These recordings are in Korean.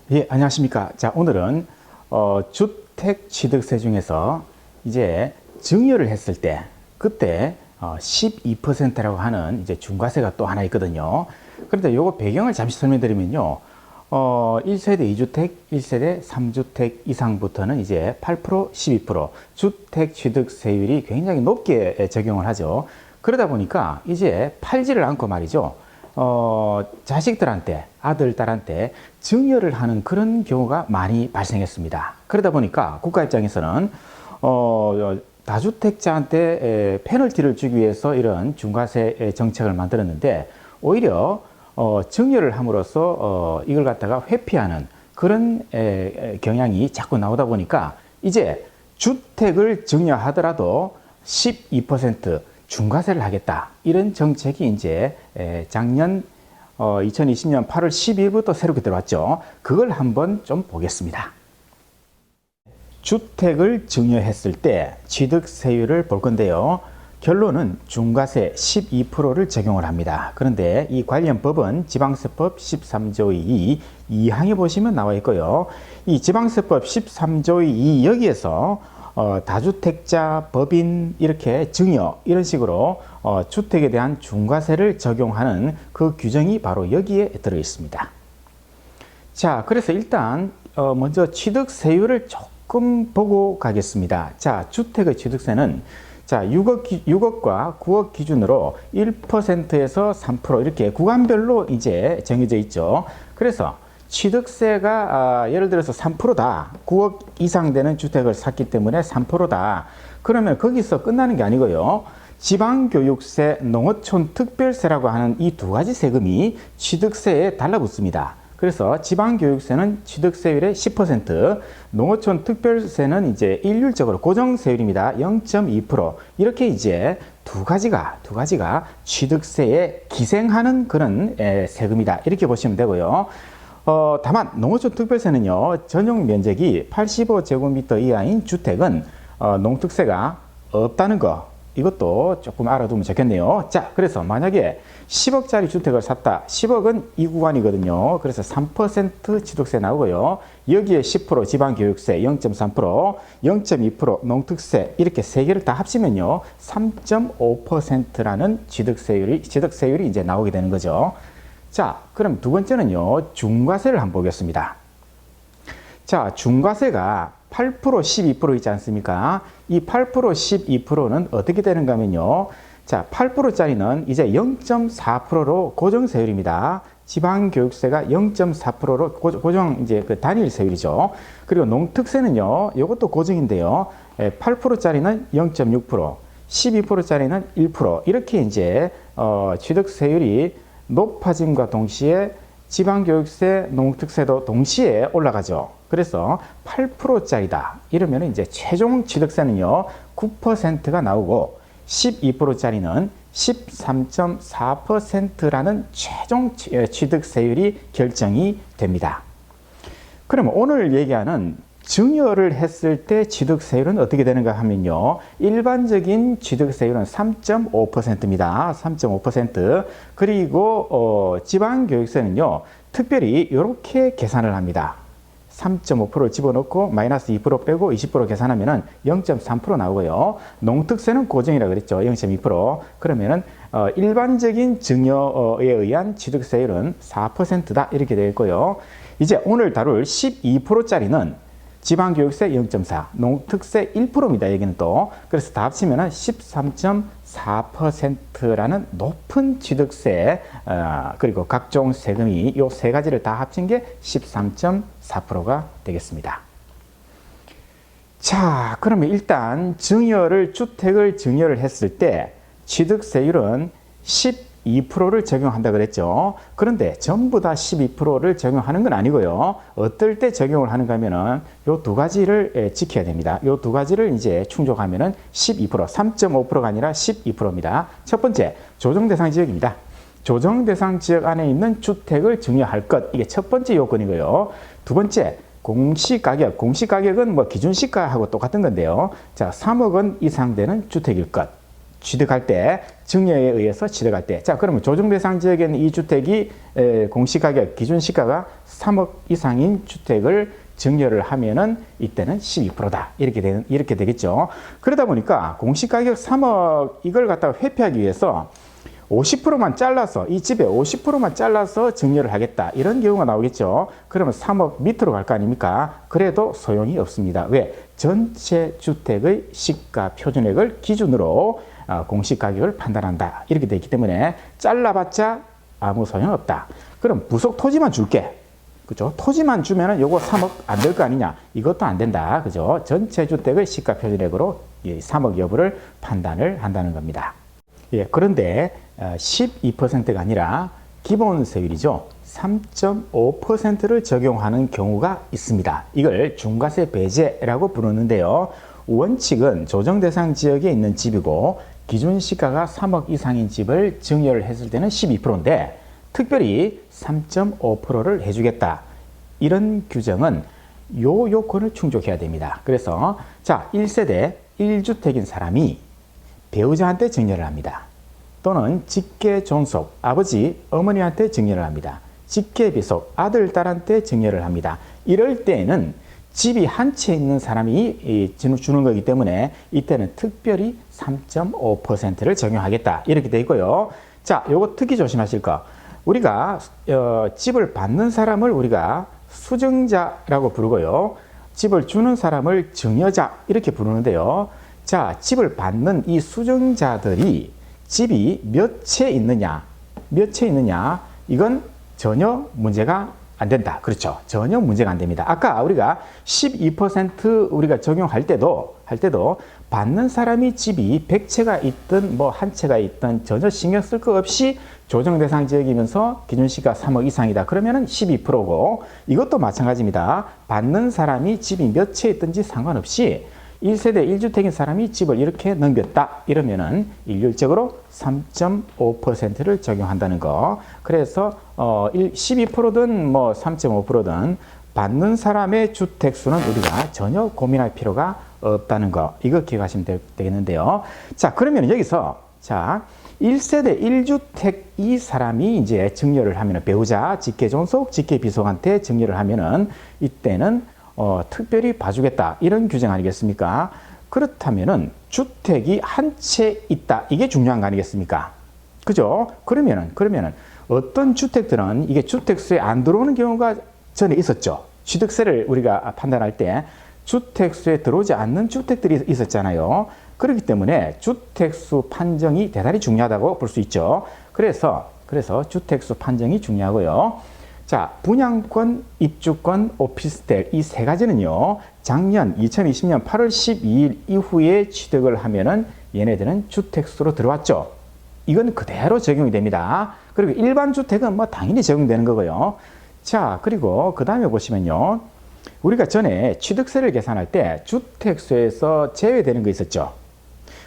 예, 안녕하십니까. 자, 오늘은 주택 취득세 중에서 이제 증여를 했을 때 그때 12%라고 하는 이제 중과세가 또 하나 있거든요. 그런데 요거 배경을 잠시 설명드리면요. 1세대 2주택, 1세대 3주택 이상부터는 이제 8%, 12% 주택 취득세율이 굉장히 높게 적용을 하죠. 그러다 보니까 이제 팔지를 않고 말이죠. 자식들한테, 아들, 딸한테 증여를 하는 그런 경우가 많이 발생했습니다. 그러다 보니까 국가 입장에서는, 다주택자한테 페널티를 주기 위해서 이런 중과세 정책을 만들었는데, 오히려, 증여를 함으로써, 이걸 갖다가 회피하는 그런 경향이 자꾸 나오다 보니까, 이제 주택을 증여하더라도 12% 중과세를 하겠다. 이런 정책이 이제 작년 2020년 8월 12일부터 새롭게 들어왔죠. 그걸 한번 좀 보겠습니다. 주택을 증여했을 때 취득세율을 볼 건데요. 결론은 중과세 12%를 적용을 합니다. 그런데 이 관련 법은 지방세법 13조 2 2항에 보시면 나와 있고요. 이 지방세법 13조 2 여기에서 다주택자, 법인, 이렇게 증여 이런 식으로 주택에 대한 중과세를 적용하는 그 규정이 바로 여기에 들어 있습니다. 자, 그래서 일단 먼저 취득세율을 조금 보고 가겠습니다. 자, 주택의 취득세는 자, 6억과 9억 기준으로 1%에서 3% 이렇게 구간별로 이제 정해져 있죠. 그래서 취득세가 예를 들어서 3%다. 9억 이상 되는 주택을 샀기 때문에 3%다. 그러면 거기서 끝나는 게 아니고요. 지방교육세, 농어촌 특별세라고 하는 이 두 가지 세금이 취득세에 달라붙습니다. 그래서 지방교육세는 취득세율의 10%, 농어촌 특별세는 이제 일률적으로 고정세율입니다. 0.2%. 이렇게 이제 두 가지가 취득세에 기생하는 그런 세금이다. 이렇게 보시면 되고요. 다만 농어촌 특별세는요, 전용 면적이 85제곱미터 이하인 주택은 농특세가 없다는 거, 이것도 조금 알아두면 좋겠네요. 자, 그래서 만약에 10억짜리 주택을 샀다. 10억은 이 구간이거든요. 그래서 3% 취득세 나오고요. 여기에 10% 지방교육세, 0.3%, 0.2% 농특세, 이렇게 세 개를 다 합치면요, 3.5%라는 취득세율이 이제 나오게 되는 거죠. 자, 그럼 두 번째는요, 중과세를 한번 보겠습니다. 자, 중과세가 8%, 12% 있지 않습니까? 이 8%, 12%는 어떻게 되는가 하면요. 자, 8%짜리는 이제 0.4%로 고정세율입니다. 지방교육세가 0.4%로 고정, 이제 그 단일세율이죠. 그리고 농특세는요, 이것도 고정인데요. 8%짜리는 0.6%, 12%짜리는 1%. 이렇게 이제, 취득세율이 높아짐과 동시에 지방교육세, 농특세도 동시에 올라가죠. 그래서 8%짜리다. 이러면 이제 최종 취득세는요, 9%가 나오고 12%짜리는 13.4%라는 최종 취득세율이 결정이 됩니다. 그러면 오늘 얘기하는 증여를 했을 때 취득세율은 어떻게 되는가 하면요. 일반적인 취득세율은 3.5%입니다. 3.5%. 그리고 지방교육세는요. 특별히 이렇게 계산을 합니다. 3.5%를 집어넣고 마이너스 2% 빼고 20% 계산하면은 0.3% 나오고요. 농특세는 고정이라고 그랬죠. 0.2%. 그러면은 일반적인 증여에 의한 취득세율은 4%다. 이렇게 되어 있고요. 이제 오늘 다룰 12%짜리는 지방교육세 0.4, 농특세 1%입니다. 여기는 또. 그래서 다 합치면 13.4%라는 높은 취득세, 그리고 각종 세금이 이 세 가지를 다 합친 게 13.4%가 되겠습니다. 자, 그러면 일단 주택을 증여를 했을 때 취득세율은 12%를 적용한다 그랬죠. 그런데 전부 다 12%를 적용하는 건 아니고요. 어떨 때 적용을 하는가 하면은 요 두 가지를 지켜야 됩니다. 요 두 가지를 이제 충족하면은 12%, 3.5%가 아니라 12%입니다. 첫 번째, 조정 대상 지역입니다. 조정 대상 지역 안에 있는 주택을 증여할 것. 이게 첫 번째 요건이고요. 두 번째, 공시가격. 공시가격은 뭐 기준시가하고 똑같은 건데요. 자, 3억 원 이상 되는 주택일 것. 취득할 때 증여에 의해서 취득할 때. 자, 그러면 조정 대상 지역에 있는 이 주택이 공시가격 기준 시가가 3억 이상인 주택을 증여를 하면은 이때는 12%다. 이렇게 되겠죠. 그러다 보니까 공시가격 3억 이걸 갖다가 회피하기 위해서 50%만 잘라서 이 집에 50%만 잘라서 증여를 하겠다. 이런 경우가 나오겠죠. 그러면 3억 밑으로 갈 거 아닙니까? 그래도 소용이 없습니다. 왜? 전체 주택의 시가 표준액을 기준으로 공시가격을 판단한다. 이렇게 되어 있기 때문에 잘라봤자 아무 소용없다. 그럼 부속 토지만 줄게. 그죠? 토지만 주면은 요거 3억 안 될 거 아니냐? 이것도 안 된다. 그죠? 전체 주택의 시가 표준액으로 이 3억 여부를 판단을 한다는 겁니다. 예, 그런데 12%가 아니라 기본 세율이죠. 3.5%를 적용하는 경우가 있습니다. 이걸 중과세 배제라고 부르는데요. 원칙은 조정 대상 지역에 있는 집이고 기준 시가가 3억 이상인 집을 증여를 했을 때는 12%인데 특별히 3.5%를 해주겠다. 이런 규정은 요 요건을 충족해야 됩니다. 그래서 자, 1세대 1주택인 사람이 배우자한테 증여를 합니다. 또는 직계 존속, 아버지, 어머니한테 증여를 합니다. 직계 비속, 아들, 딸한테 증여를 합니다. 이럴 때에는 집이 한 채 있는 사람이 주는 거기 때문에 이때는 특별히 3.5%를 적용하겠다. 이렇게 되어 있고요. 자, 요거 특히 조심하실 거. 우리가 집을 받는 사람을 우리가 수증자라고 부르고요. 집을 주는 사람을 증여자 이렇게 부르는데요. 자, 집을 받는 이 수증자들이 집이 몇 채 있느냐, 이건 전혀 문제가 안 된다. 그렇죠. 전혀 문제가 안 됩니다. 아까 우리가 12% 우리가 적용할 때도 받는 사람이 집이 100채가 있든 뭐 한 채가 있든 전혀 신경 쓸 거 없이 조정 대상 지역이면서 기준시가 3억 이상이다. 그러면은 12%고 이것도 마찬가지입니다. 받는 사람이 집이 몇 채 있든지 상관없이 1세대 1주택인 사람이 집을 이렇게 넘겼다. 이러면은 일률적으로 3.5%를 적용한다는 거. 그래서 12%든 뭐 3.5%든 받는 사람의 주택수는 우리가 전혀 고민할 필요가 없다는 거. 이거 기억하시면 되겠는데요. 자, 그러면 여기서 자, 1세대 1주택 이 사람이 이제 증여를 하면은 배우자, 직계존속, 직계비속한테 증여를 하면은 이때는 특별히 봐주겠다. 이런 규정 아니겠습니까? 그렇다면은 주택이 한 채 있다. 이게 중요한 거 아니겠습니까? 그죠? 그러면은 어떤 주택들은 이게 주택수에 안 들어오는 경우가 전에 있었죠. 취득세를 우리가 판단할 때 주택수에 들어오지 않는 주택들이 있었잖아요. 그렇기 때문에 주택수 판정이 대단히 중요하다고 볼 수 있죠. 그래서 주택수 판정이 중요하고요. 자, 분양권, 입주권, 오피스텔 이 세 가지는요. 작년 2020년 8월 12일 이후에 취득을 하면은 얘네들은 주택수로 들어왔죠. 이건 그대로 적용이 됩니다. 그리고 일반 주택은 뭐 당연히 적용되는 거고요. 자, 그리고 그 다음에 보시면요. 우리가 전에 취득세를 계산할 때 주택수에서 제외되는 거 있었죠.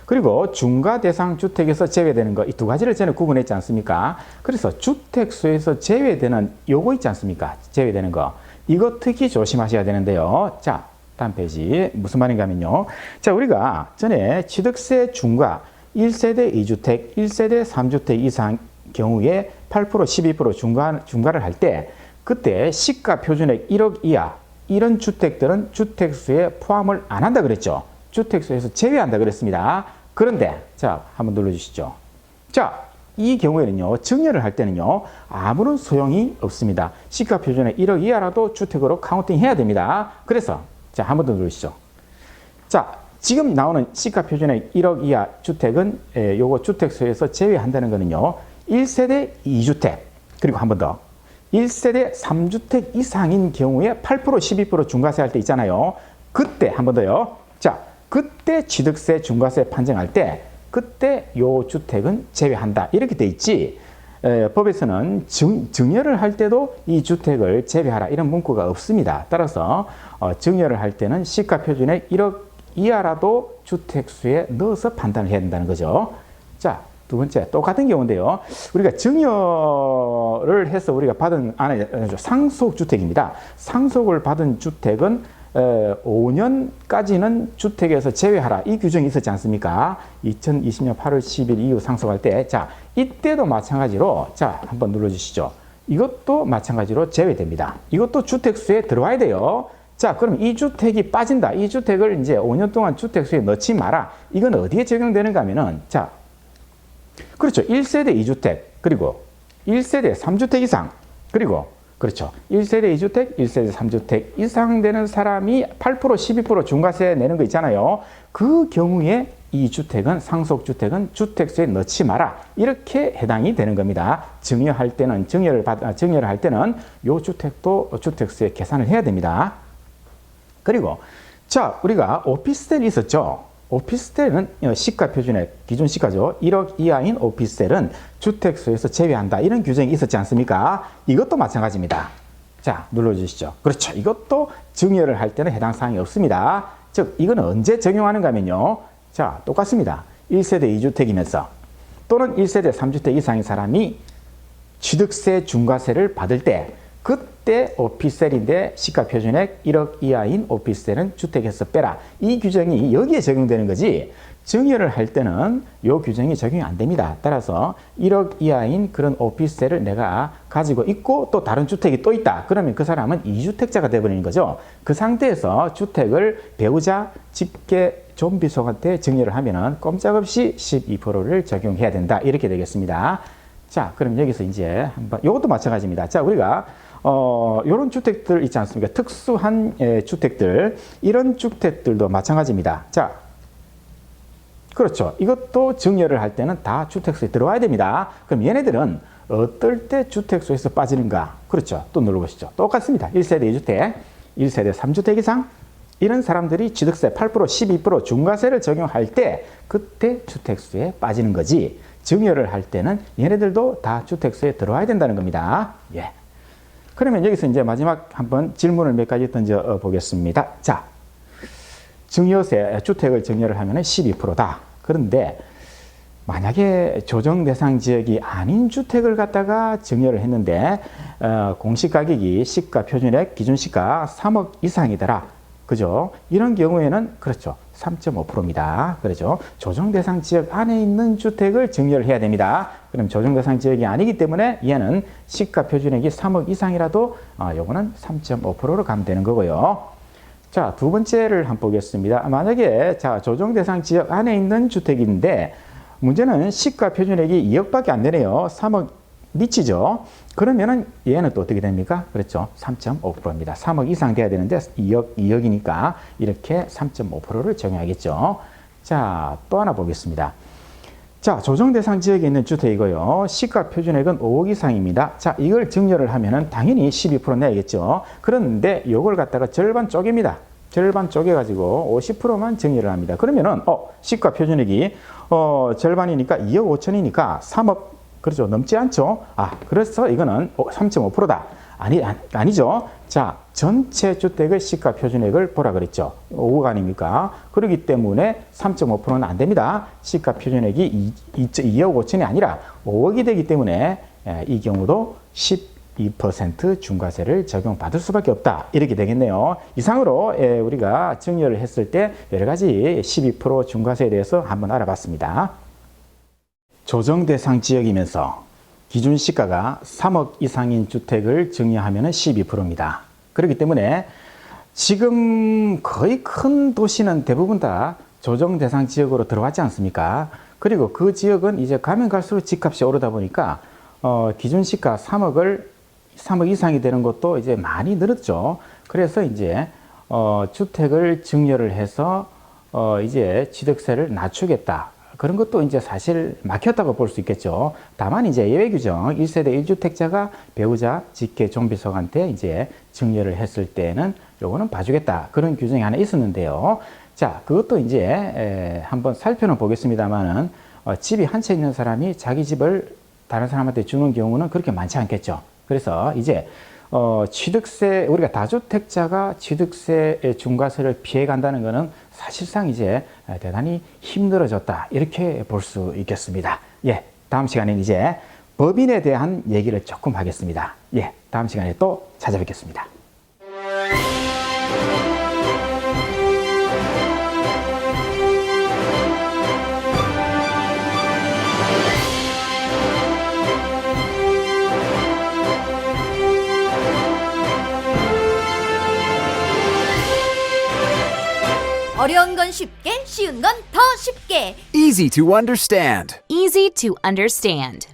그리고 중과 대상 주택에서 제외되는 거 이 두 가지를 전에 구분했지 않습니까? 그래서 주택수에서 제외되는 요거 있지 않습니까? 제외되는 거. 이거 특히 조심하셔야 되는데요. 자, 다음 페이지. 무슨 말인가 하면요. 자, 우리가 전에 취득세 중과 1세대 2주택, 1세대 3주택 이상 경우에 8%, 12% 중과를 할 때 그때 시가 표준액 1억 이하 이런 주택들은 주택수에 포함을 안 한다 그랬죠. 주택수에서 제외한다 그랬습니다. 그런데 자, 한번 눌러주시죠. 자, 이 경우에는요. 증여를 할 때는요. 아무런 소용이 없습니다. 시가 표준액 1억 이하라도 주택으로 카운팅 해야 됩니다. 그래서 자, 한번 더 누르시죠. 자, 지금 나오는 시가 표준액 1억 이하 주택은 요거 주택수에서 제외한다는 거는요. 1세대 2주택 그리고 한 번 더 1세대 3주택 이상인 경우에 8% 12% 중과세 할 때 있잖아요. 그때 한 번 더요. 자, 그때 취득세 중과세 판정할 때 그때 요 주택은 제외한다. 이렇게 돼 있지. 법에서는 증여를 할 때도 이 주택을 제외하라. 이런 문구가 없습니다. 따라서 증여를 할 때는 시가 표준액 1억 이하라도 주택수에 넣어서 판단을 해야 된다는 거죠. 자, 두 번째 똑같은 경우인데요. 우리가 증여를 해서 우리가 받은 상속주택입니다. 상속을 받은 주택은 5년까지는 주택에서 제외하라 이 규정이 있었지 않습니까? 2020년 8월 10일 이후 상속할 때, 자 이때도 마찬가지로 자 한번 눌러주시죠. 이것도 마찬가지로 제외됩니다. 이것도 주택수에 들어와야 돼요. 자, 그럼 이 주택이 빠진다. 이 주택을 이제 5년 동안 주택수에 넣지 마라. 이건 어디에 적용되는가 하면은, 자, 그렇죠. 1세대 2주택, 그리고 1세대 3주택 이상, 그리고, 그렇죠. 1세대 2주택, 1세대 3주택 이상 되는 사람이 8%, 12% 중과세 내는 거 있잖아요. 그 경우에 이 주택은, 상속주택은 주택수에 넣지 마라. 이렇게 해당이 되는 겁니다. 증여할 때는, 증여를 할 때는 요 주택도 주택수에 계산을 해야 됩니다. 그리고 자 우리가 오피스텔이 있었죠. 오피스텔은 시가 표준액 기준 시가죠. 1억 이하인 오피스텔은 주택수에서 제외한다. 이런 규정이 있었지 않습니까? 이것도 마찬가지입니다. 자 눌러주시죠. 그렇죠. 이것도 증여를 할 때는 해당 사항이 없습니다. 즉 이거는 언제 적용하는가 하면요. 자 똑같습니다. 1세대 2주택이면서 또는 1세대 3주택 이상인 사람이 취득세 중과세를 받을 때 그때 오피스텔인데 시가 표준액 1억 이하인 오피스텔은 주택에서 빼라. 이 규정이 여기에 적용되는 거지 증여를 할 때는 이 규정이 적용이 안 됩니다. 따라서 1억 이하인 그런 오피스텔을 내가 가지고 있고 또 다른 주택이 또 있다. 그러면 그 사람은 2주택자가 되어버리는 거죠. 그 상태에서 주택을 배우자, 직계, 좀비속한테 증여를 하면은 꼼짝없이 12%를 적용해야 된다. 이렇게 되겠습니다. 자, 그럼 여기서 이제 한번 이것도 마찬가지입니다. 자, 우리가 요런 주택들 있지 않습니까? 특수한 주택들, 이런 주택들도 마찬가지입니다. 자, 그렇죠. 이것도 증여를 할 때는 다 주택수에 들어와야 됩니다. 그럼 얘네들은 어떨 때 주택수에서 빠지는가? 그렇죠. 또 눌러보시죠. 똑같습니다. 1세대 2주택, 1세대 3주택 이상 이런 사람들이 취득세 8%, 12% 중과세를 적용할 때 그때 주택수에 빠지는 거지. 증여를 할 때는 얘네들도 다 주택수에 들어와야 된다는 겁니다. 예. 그러면 여기서 이제 마지막 한번 질문을 몇 가지 던져 보겠습니다. 자, 증여세, 주택을 증여를 하면 12%다. 그런데 만약에 조정 대상 지역이 아닌 주택을 갖다가 증여를 했는데 공시가격이 시가 표준액 기준시가 3억 이상이더라. 그죠? 이런 경우에는 그렇죠. 3.5%입니다. 그렇죠? 조정 대상 지역 안에 있는 주택을 증여를 해야 됩니다. 그럼 조정 대상 지역이 아니기 때문에 얘는 시가 표준액이 3억 이상이라도 요거는 3.5%로 가면 되는 거고요. 자, 두 번째를 한번 보겠습니다. 만약에 자, 조정 대상 지역 안에 있는 주택인데 문제는 시가 표준액이 2억밖에 안 되네요. 3억 리치죠. 그러면은 얘는 또 어떻게 됩니까? 그렇죠. 3.5%입니다. 3억 이상 돼야 되는데 2억이니까 이렇게 3.5%를 적용하겠죠. 자, 또 하나 보겠습니다. 자, 조정 대상 지역에 있는 주택이고요. 시가 표준액은 5억 이상입니다. 자, 이걸 증여를 하면은 당연히 12% 내야겠죠. 그런데 이걸 갖다가 절반 쪼갭니다. 절반 쪼개가지고 50%만 증여를 합니다. 그러면은 시가 표준액이 절반이니까 2억 5천이니까 3억 그렇죠. 넘지 않죠. 그래서 이거는 3.5%다. 아니죠. 자, 전체 주택의 시가 표준액을 보라 그랬죠. 5억 아닙니까? 그렇기 때문에 3.5%는 안 됩니다. 시가 표준액이 2억 5천이 아니라 5억이 되기 때문에 이 경우도 12% 중과세를 적용받을 수밖에 없다. 이렇게 되겠네요. 이상으로 우리가 증여를 했을 때 여러 가지 12% 중과세에 대해서 한번 알아봤습니다. 조정 대상 지역이면서 기준 시가가 3억 이상인 주택을 증여하면 12%입니다. 그렇기 때문에 지금 거의 큰 도시는 대부분 다 조정 대상 지역으로 들어왔지 않습니까? 그리고 그 지역은 이제 가면 갈수록 집값이 오르다 보니까 기준 시가 3억 이상이 되는 것도 이제 많이 늘었죠. 그래서 이제 주택을 증여를 해서 이제 취득세를 낮추겠다. 그런 것도 이제 사실 막혔다고 볼 수 있겠죠. 다만 이제 예외 규정 1세대 1주택자가 배우자, 직계, 좀비속한테 이제 증여를 했을 때는 요거는 봐주겠다. 그런 규정이 하나 있었는데요. 자, 그것도 이제 한번 살펴는 보겠습니다만은 집이 한 채 있는 사람이 자기 집을 다른 사람한테 주는 경우는 그렇게 많지 않겠죠. 그래서 이제 취득세, 우리가 다주택자가 취득세 중과세를 피해 간다는 것은 사실상 이제 대단히 힘들어졌다. 이렇게 볼 수 있겠습니다. 예, 다음 시간에는 이제 법인에 대한 얘기를 조금 하겠습니다. 예, 다음 시간에 또 찾아뵙겠습니다. 어려운 건 쉽게, 쉬운 건 더 쉽게. Easy to understand. Easy to understand.